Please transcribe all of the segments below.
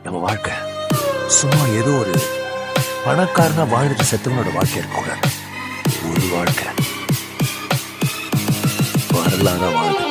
நம்ம வாழ்க்கை சும்மா ஏதோ ஒரு பணக்காரனா வாழ்ந்துட்டு செத்தவனோட வாழ்க்கை இருக்கக்கூடாது. ஒரு வாழ்க்கை வரலாறா வாழ்ந்து.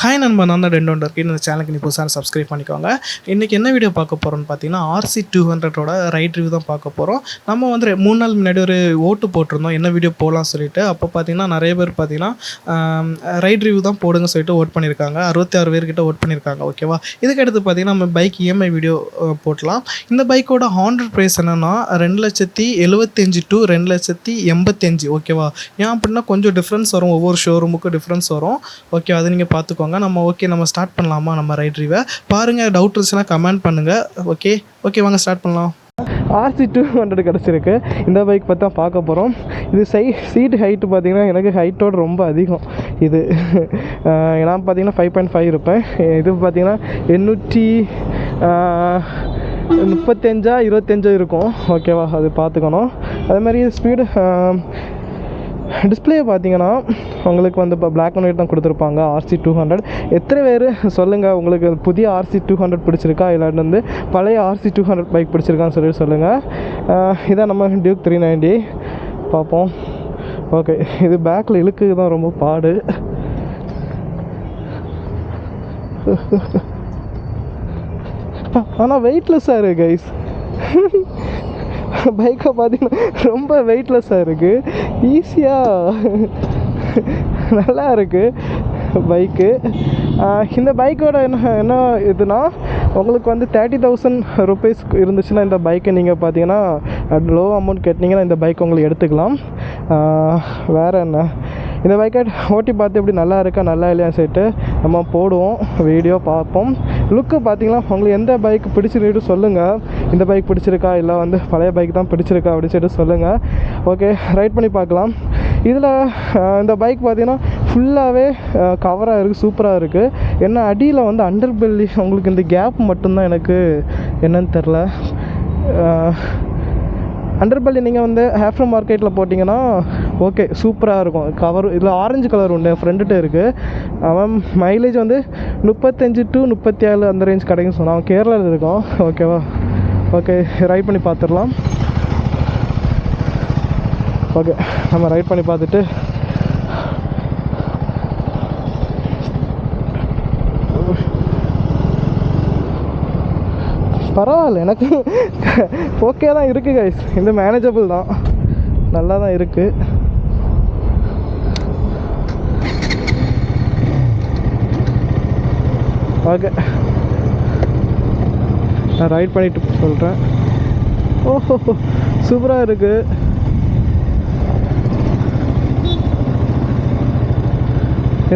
ஹாய் நண்பா, நான் தான் டெண்டோண்டர் இருக்குது. இந்த சேனலுக்கு நீ புதுசாக சப்ஸ்கிரைப் பண்ணிக்கோங்க. இன்றைக்கி என்ன வீடியோ பார்க்க போகிறோன்னு பார்த்தீங்கன்னா, RC200ஓட ரைட் ரிவ்யூ தான் பார்க்க போகிறோம். நம்ம வந்து 3 நாள் முன்னாடி ஒரு ஓட்டு போட்டிருந்தோம், என்ன வீடியோ போடலாம் சொல்லிட்டு. அப்போ பார்த்தீங்கன்னா நிறைய பேர் பார்த்தீங்கன்னா ரைட் ரிவ்யூ தான் போடுங்க சொல்லிட்டு ஓட் பண்ணியிருக்காங்க. 66 பேர்கிட்ட ஓட் பண்ணியிருக்காங்க. ஓகேவா? இதுக்கடுத்து பார்த்தீங்கன்னா நம்ம பைக் EMI வீடியோ போட்டலாம். இந்த பைக்கோட ஹாண்டட் ப்ரைஸ் என்னென்னா 2,75,000 to 2,85,000. ஓகேவா? ஏன் அப்படின்னா கொஞ்சம் டிஃப்ரென்ஸ் வரும், ஒவ்வொரு ஷோரூமுக்கும் டிஃப்ரென்ஸ் வரும். ஓகே, அது நீங்கள் பார்த்துக்கோங்க. நம்ம ஸ்டார்ட் பண்ணலாமா? நம்ம ரைட் ரிவ்யூவை பாருங்கள். டவுட் இருந்துச்சுன்னா கமெண்ட் பண்ணுங்கள். ஓகே வாங்க ஸ்டார்ட் பண்ணலாம். RC200 கிடச்சிருக்கு. இந்த பைக் பற்றி தான் பார்க்க போகிறோம். இது சீட்டு ஹைட்டு பார்த்திங்கன்னா எனக்கு ஹைட்டோடு ரொம்ப அதிகம். இது நான் பார்த்திங்கன்னா 5.5 இருப்பேன். இது பார்த்திங்கன்னா 835 இருக்கும். ஓகேவா? அது பார்த்துக்கணும். அதேமாதிரி ஸ்பீடு டிஸ்பிளே பார்த்தீங்கன்னா உங்களுக்கு வந்து இப்போ பிளாக் அண்ட் ஒயிட் தான் கொடுத்துருப்பாங்க. RC200 எத்தனை பேர் சொல்லுங்கள், உங்களுக்கு புதிய RC200 பிடிச்சிருக்கா இல்லாட்டி வந்து பழைய RC200 பைக் பிடிச்சிருக்கான்னு சொல்லுங்கள். இதான் நம்ம டியூக் 390 பார்ப்போம். ஓகே, இது பேக்கில் இழுக்கு தான் ரொம்ப பாடு. ஆனால் வெயிட்லெஸ்ஸாக இருக்குது கைஸ். பைக்கை பார்த்தீங்கன்னா ரொம்ப வெயிட்லெஸ்ஸாக இருக்குது, ஈஸியாக நல்லா இருக்குது பைக்கு. இந்த பைக்கோட என்ன இதுனா உங்களுக்கு வந்து 30,000 rupees இருந்துச்சுன்னா இந்த பைக்கை நீங்கள் பார்த்தீங்கன்னா லோ அமௌண்ட் கேட்டிங்கன்னா இந்த பைக் உங்களுக்கு எடுத்துக்கலாம். வேறு என்ன, இந்த பைக்கை ஓட்டி பார்த்து எப்படி நல்லா இருக்கா நல்லா இல்லையான்னு சொல்லிட்டு நம்ம போடுவோம், வீடியோ பார்ப்போம். லுக்கு பார்த்தீங்கன்னா உங்களுக்கு எந்த பைக் பிடிச்சிருக்கு சொல்லுங்கள். இந்த பைக் பிடிச்சிருக்கா இல்லை வந்து பழைய பைக் தான் பிடிச்சிருக்கா அப்படின்னு சொல்லிட்டு சொல்லுங்கள். ஓகே, ரைட் பண்ணி பார்க்கலாம். இதில் இந்த பைக் பார்த்தீங்கன்னா ஃபுல்லாகவே கவராக இருக்குது, சூப்பராக இருக்குது. என்ன அடியில் வந்து அண்டர் பெல்லி உங்களுக்கு இந்த கேப் மட்டும்தான் எனக்கு என்னன்னு தெரில. அண்டர் பெல்லி நீங்கள் வந்து ஆஃப்டர் மார்க்கெட்டில் போட்டிங்கன்னா ஓகே சூப்பராக இருக்கும். கவர் இதில் ஆரஞ்சு கலர் உண்டு, என் ஃப்ரெண்டுகிட்ட இருக்குது. அவன் மைலேஜ் வந்து 35 to 37 அந்த ரேஞ்ச் கிடைக்குன்னு சொன்னான். அவன் கேரளாவில் இருக்கான். ஓகேவா? ஓகே, ரைட் பண்ணி பார்த்துடலாம். ஓகே, நம்ம ரைட் பண்ணி பார்த்துட்டு பரவாயில்ல, எனக்கு ஓகே தான் இருக்குது கைஸ். இந்த மேனேஜபிள் தான், நல்லா தான் இருக்குது. ஓகே, நான் ரைட் பண்ணிவிட்டு சொல்கிறேன். ஓஹோ, சூப்பராக இருக்குது.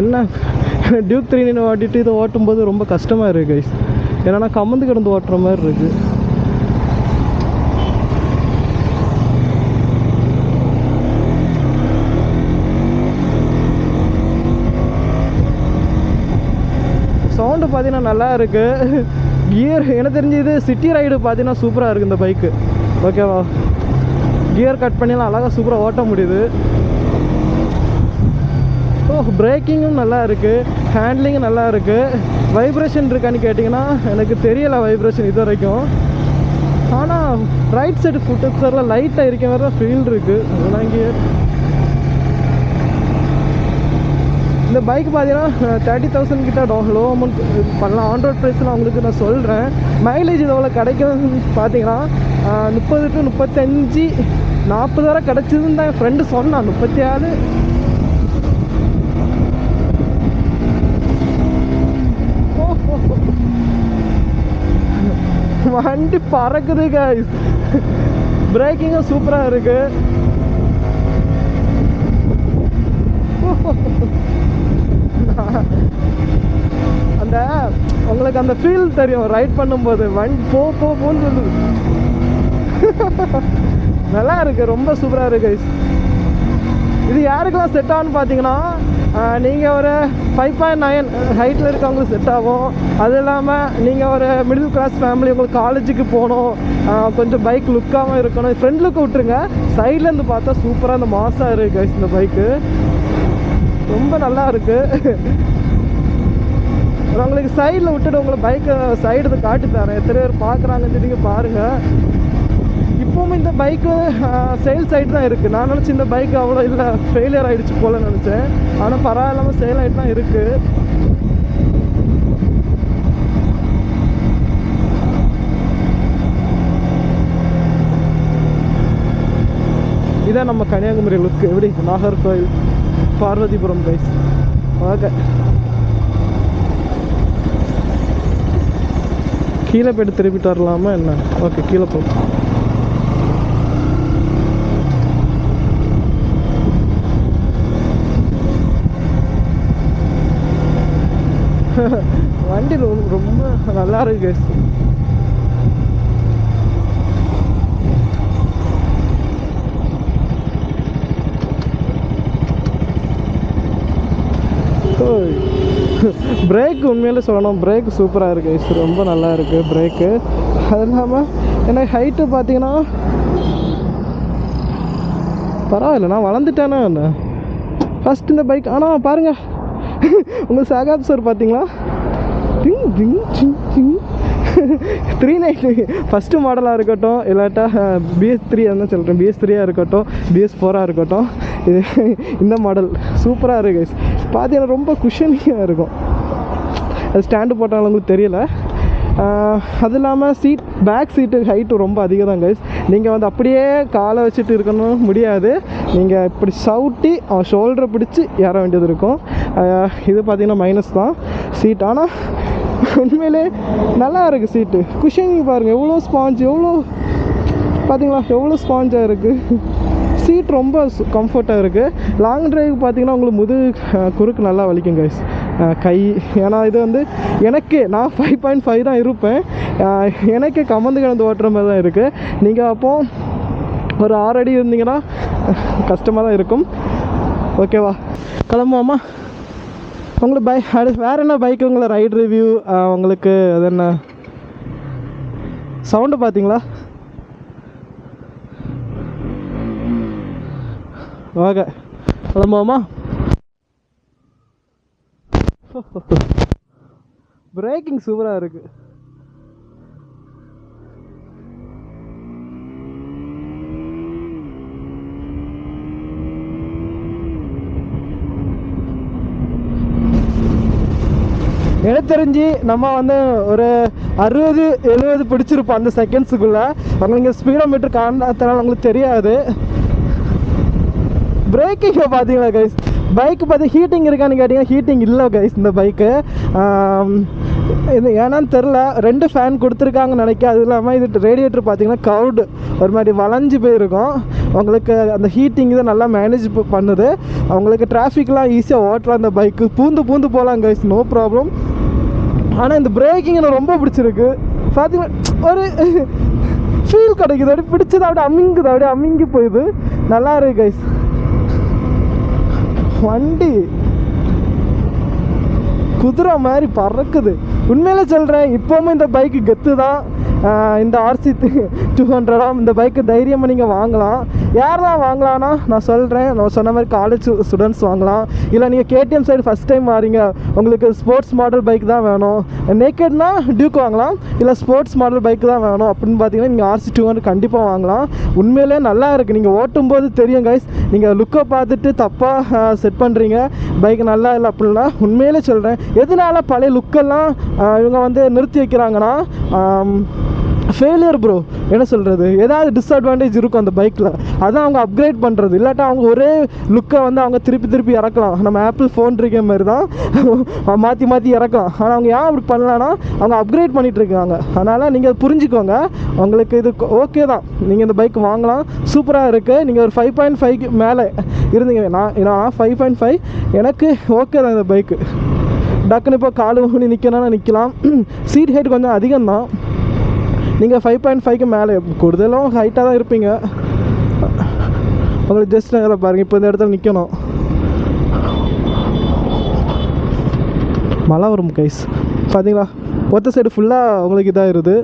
என்ன டியூக் 390 ஓட்டிட்டு இதை ஓட்டும்போது ரொம்ப கஷ்டமாக இருக்குது கைஸ். ஏன்னா கமந்து கிடந்து ஓட்டுற மாதிரி இருக்குது. சவுண்டு பார்த்தீங்கன்னா நல்லா இருக்குது. கியர் எனக்கு தெரிஞ்சு இது சிட்டி ரைடு பார்த்தீங்கன்னா சூப்பராக இருக்குது இந்த பைக்கு. ஓகேவா? கியர் கட் பண்ணிலாம் அழகாக சூப்பராக ஓட்ட முடியுது. பிரேக்கிங்கும் நல்லா இருக்குது, ஹேண்ட்லிங்கும் நல்லா இருக்குது. வைப்ரேஷன் இருக்கான்னு கேட்டிங்கன்னா எனக்கு தெரியலை வைப்ரேஷன் இது வரைக்கும். ஆனால் ரைட் சைடு ஃபுட்டெல்லாம் லைட்டாக இருக்க மாதிரி தான் ஃபீல் இருக்குது. அதெல்லாம் இங்கே இந்த பைக் பார்த்தீங்கன்னா 30,000 கிட்ட லோ அமௌண்ட் பண்ணலாம். ஆண்ட்ராய்ட் ப்ரைஸ்லாம் உங்களுக்கு நான் சொல்கிறேன். மைலேஜ் இதோட கிடைக்குதுன்னு பார்த்தீங்கன்னா 30 to 35 40 வரை கிடச்சிதுன்னு தான் என் ஃப்ரெண்டு சொன்னான். 34 வண்டி பறக்குது கைஸ். பிரேக்கிங்கும் சூப்பராக இருக்கு. அந்த உங்களுக்கு அந்த ஃபீல் தெரியும் ரைட் பண்ணும்போது, வண்டி போன்னு சொல்லுது. நல்லா இருக்கு, ரொம்ப சூப்பராக இருக்கு கைஸ். இது யாருக்கெல்லாம் செட் ஆகும்னு பார்த்தீங்கன்னா நீங்கள் ஒரு 5.9 ஹைட்டில் இருக்கவங்களுக்கு செட் ஆகும். அது இல்லாமல் நீங்கள் ஒரு மிடில் கிளாஸ் ஃபேமிலி, உங்களுக்கு காலேஜுக்கு போகணும், கொஞ்சம் பைக் லுக்காகவும் இருக்கணும், ஃப்ரண்ட் லுக்கு விட்டுருங்க, சைட்லேருந்து பார்த்தா சூப்பராக இந்த மாசாக இருக்குது கைஸ் இந்த பைக்கு. ரொம்ப நல்லா இருக்குது. உங்களுக்கு சைடில் விட்டுட்டு உங்களை பைக்கை சைடு காட்டி தரேன், எத்தனை பேர் பார்க்குறாங்கன்னு நீங்கள் பாருங்கள். இப்போவும் இந்த பைக்கு சேல் சைடு தான் இருக்குது. நான் நினச்சி இந்த பைக்கு அவ்வளோ இல்லை, ஃபெயிலியர் ஆகிடுச்சு போல் நினச்சேன். ஆனால் பரவாயில்லாமல் சேல் ஆகிட்டு தான் இருக்குது. இதான் நம்ம கன்னியாகுமரி லுக்கு. எப்படி நாகர்கோவில் பார்வதிபுரம் கைஸ். ஓகே, கீழே போய்ட்டு திருப்பிட்டு வரலாமா என்ன? ஓகே, கீழே போ. வண்டி ரொம்ப நல்லா இருக்கு. பிரேக் உண்மையிலே சொல்லணும், பிரேக் சூப்பராக இருக்குது, ரொம்ப நல்லா இருக்குது பிரேக்கு. அது இல்லாமல் எனக்கு ஹைட்டு பார்த்தீங்கன்னா பரவாயில்ல, நான் வளர்ந்துட்டேன்னா என்ன ஃபஸ்ட் இந்த பைக். ஆனால் பாருங்கள், உங்கள் சகாப் சார் பார்த்தீங்களா, டிங் டிங் டிங் டிங் 390 ஃபஸ்ட்டு மாடலாக இருக்கட்டும், இல்லாட்டா BS3 தான் சொல்கிறேன், BS3 இருக்கட்டும், BS4 இருக்கட்டும், இது இந்த மாடல் சூப்பராக இருக்குது பார்த்தீங்கன்னா. ரொம்ப குஷனிங்காக இருக்கும். அது ஸ்டாண்டு போட்டாலும் உங்களுக்கு தெரியல. அது இல்லாமல் பேக் சீட்டு ஹைட்டு ரொம்ப அதிகம் தான் கைஸ். நீங்கள் வந்து அப்படியே காலை வச்சுட்டு இருக்கணும் முடியாது, நீங்கள் இப்படி சவுட்டி அவன் ஷோல்டரை பிடிச்சி ஏற வேண்டியது இருக்கும். இது பார்த்திங்கன்னா மைனஸ் தான் சீட். ஆனால் உண்மையிலே நல்லா இருக்குது சீட்டு. குஷனிங் பாருங்கள், எவ்வளோ ஸ்பாஞ்ச், எவ்வளோ பார்த்தீங்களா எவ்வளோ ஸ்பாஞ்சாக இருக்குது. சீட் ரொம்ப கம்ஃபர்ட்டாக இருக்குது. லாங் ட்ரைவ் பார்த்தீங்கன்னா உங்களுக்கு குறுக்கு நல்லா வலிக்கும் கைஸ், கை. ஏன்னா இது வந்து எனக்கு நான் 5.5 தான் இருப்பேன், எனக்கே கமந்து கிடந்து ஓட்டுற மாதிரி தான் இருக்குது. நீங்கள் அப்போது ஒரு 6 அடி இருந்தீங்கன்னா கஷ்டமாக தான் இருக்கும். ஓகேவா, கிளம்புவோமா? உங்களுக்கு அடுத்து வேறு என்ன பைக்கு உங்களை ரைட் ரிவ்யூ உங்களுக்கு அது என்ன சவுண்டு பார்த்தீங்களா? ஓகே, கிளம்புவோமா? பிரேக்கிங் சூப்பராக இருக்குது. எனக்கு தெரிஞ்சு நம்ம வந்து ஒரு 60-70 பிடிச்சிருப்போம் அந்த செகண்ட்ஸுக்குள்ளே. உங்களுக்கு ஸ்பீடோமீட்டர் காரணத்தினால உங்களுக்கு தெரியாது. பிரேக்கிங்கை பார்த்தீங்களா கைஸ், பைக்கு பார்த்து ஹீட்டிங் இருக்கான்னு கேட்டிங்கன்னா ஹீட்டிங் இல்லை கைஸ் இந்த பைக்கு. இது ஏன்னான்னு தெரில, 2 ஃபேன் கொடுத்துருக்காங்கன்னு நினைக்கிறேன். அது இல்லாமல் இது ரேடியேட்டர் பார்த்தீங்கன்னா கவுடு ஒரு மாதிரி வளைஞ்சு போயிருக்கும். உங்களுக்கு அந்த ஹீட்டிங் இதை நல்லா மேனேஜ் பண்ணுது. அவங்களுக்கு டிராஃபிக்லாம் ஈஸியாக ஓட்டுறோம் அந்த பைக்கு, பூந்து போகலாம் கைஸ், நோ ப்ராப்ளம். ஆனால் இந்த பிரேக்கிங் எனக்கு ரொம்ப பிடிச்சிருக்கு. பார்த்தீங்கன்னா ஒரு ஃபீல் கிடைக்குது, அப்படி பிடிச்சது அப்படியே அமிங்கி போயிடுது. நல்லா இருக்கு கைஸ் வண்டி, குதிரை மாதிரி பறக்குது. உண்மையிலே சொல்கிறேன், இப்போவும் இந்த பைக்கு கெத்து தான். இந்த RC 200 இந்த பைக்கு தைரியமாக நீங்கள் வாங்கலாம். யார் தான் வாங்கலான்னா நான் சொல்கிறேன், நான் சொன்ன மாதிரி காலேஜ் ஸ்டூடெண்ட்ஸ் வாங்கலாம். இல்லை நீங்கள் KTM சைடு ஃபஸ்ட் டைம் வாரீங்க, உங்களுக்கு ஸ்போர்ட்ஸ் மாடல் பைக் தான் வேணும், நேக்கட்னா டியூக் வாங்கலாம். இல்லை ஸ்போர்ட்ஸ் மாடல் பைக் தான் வேணும் அப்படின்னு பார்த்தீங்கன்னா நீங்கள் RC 200 கண்டிப்பாக வாங்கலாம். உண்மையிலே நல்லா இருக்குது, நீங்கள் ஓட்டும்போது தெரியும் கைஸ். நீங்கள் லுக்கை பார்த்துட்டு தப்பாக செட் பண்ணுறீங்க, பைக் நல்லா இல்லை அப்படின்னா. உண்மையிலே சொல்கிறேன், எதனால பழைய லுக்கெல்லாம் இவங்க வந்து நிறுத்தி வைக்கிறாங்கன்னா ஃபெயிலியர் ப்ரோ, என்ன சொல்கிறது, ஏதாவது டிஸ்அட்வான்டேஜ் இருக்கும் அந்த பைக்கில், அதான் அவங்க அப்கிரேட் பண்ணுறது. இல்லாட்டா அவங்க ஒரே லுக்கை வந்து அவங்க திருப்பி இறக்கலாம். நம்ம ஆப்பிள் ஃபோன் இருக்க மாதிரி தான் மாற்றி இறக்கலாம். ஆனால் அவங்க ஏன் அப்படி பண்ணலான்னா அவங்க அப்கிரேட் பண்ணிகிட்டு இருக்காங்க. அதனால் நீங்கள் புரிஞ்சுக்கோங்க, உங்களுக்கு இது ஓகே தான், நீங்கள் இந்த பைக் வாங்கலாம், சூப்பராக இருக்குது. நீங்கள் ஒரு 5.5 மேலே இருந்தீங்க, நான் 5.5 எனக்கு ஓகே தான் இந்த பைக்கு. டக்குன்னு இப்போ காலு பண்ணி நிற்கணும்னா நிற்கலாம். சீட் ஹைட் கொஞ்சம் அதிகம்தான். நீங்கள் 5.5க்கு மேலே கூடுதலும் ஹைட்டாக தான் இருப்பீங்க. உங்களுக்கு ஜஸ்ட் நேரம் பாருங்கள், இப்போ இந்த இடத்துல நிற்கணும், மழை வரும் கைஸ். பார்த்தீங்களா, ஒத்த சைடு ஃபுல்லாக உங்களுக்கு இதாகிருது.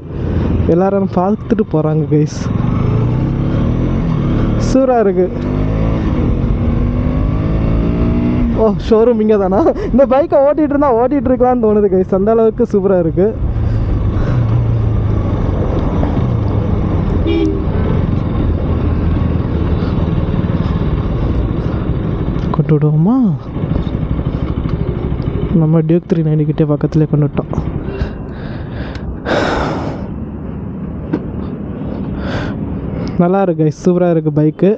எல்லோரும் பார்த்துட்டு போகிறாங்க கைஸ், சூப்பராக இருக்குது. ஓ ஷோரூம் இங்கே தானா? இந்த பைக்கை ஓட்டிகிட்டு இருக்கலாம்னு தோணுது கைஸ், அந்த அளவுக்கு சூப்பராக இருக்குது. கொண்டு விடுவோமா? நம்ம டியூக் 390 கிட்டே பக்கத்துலேயே கொண்டு விட்டோம். நல்லா இருக்கு கைஸ், சூப்பராக இருக்குது பைக்கு.